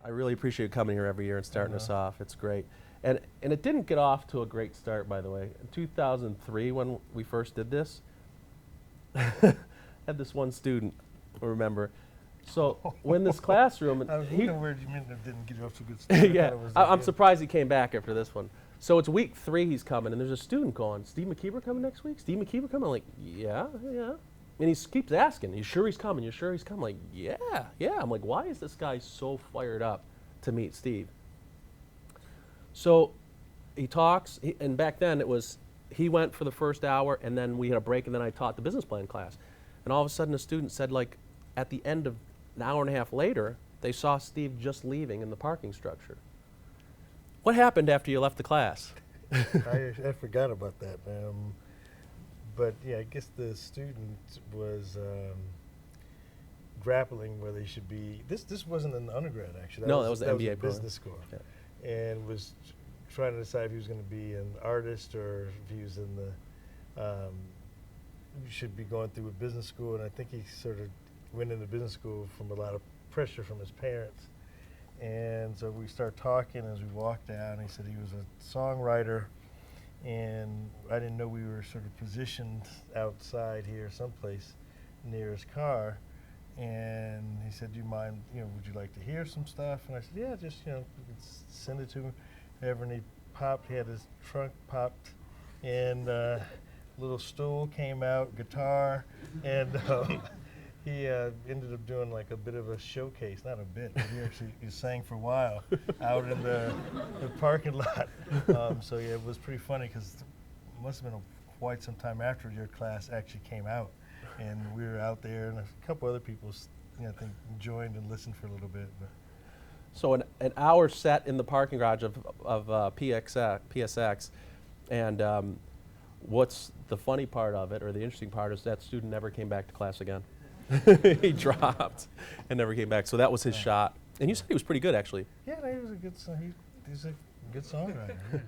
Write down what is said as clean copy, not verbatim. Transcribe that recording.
I really appreciate you coming here every year and starting us off. It's great. And it didn't get off to a great start, by the way. In 2003, when we first did this, had this one student, I remember. So when this classroom, I was wondering where you meant it didn't get off to a good start. yeah, I'm surprised he came back after this one. So it's week 3 he's coming, and there's a student going, Steve McKeever coming next week? Steve McKeever coming? I'm like, yeah. And he keeps asking, you sure he's coming? You sure he's coming? I'm like, yeah. I'm like, why is this guy so fired up to meet Steve? So he talks, and back then it was, he went for the first hour, and then we had a break, and then I taught the business plan class. And all of a sudden a student said, like, at the end of an hour and a half later, they saw Steve just leaving in the parking structure. What happened after you left the class? I forgot about that. But yeah, I guess the student was grappling where they should be. This wasn't an undergrad, actually. That was the MBA program. Business school. Yeah. And was trying to decide if he was going to be an artist or if he was in the, should be going through a business school. And I think he sort of went into business school from a lot of pressure from his parents. And so we started talking as we walked down. He said he was a songwriter, and I didn't know we were sort of positioned outside here someplace near his car. And he said, do you mind, would you like to hear some stuff? And I said, yeah, just, you can send it to me. And he had his trunk popped, and little stool came out, guitar, and he ended up doing like a bit of a showcase, not a bit, but he sang for a while out in the parking lot. So yeah, it was pretty funny because it must have been quite some time after your class actually came out, and we were out there, and a couple other people, I think, joined and listened for a little bit. But. So an hour set in the parking garage of PSX, and what's the funny part of it, or the interesting part, is that student never came back to class again. He dropped and never came back. So that was his shot. And you said he was pretty good, actually. Yeah, he was a good songwriter. Yeah.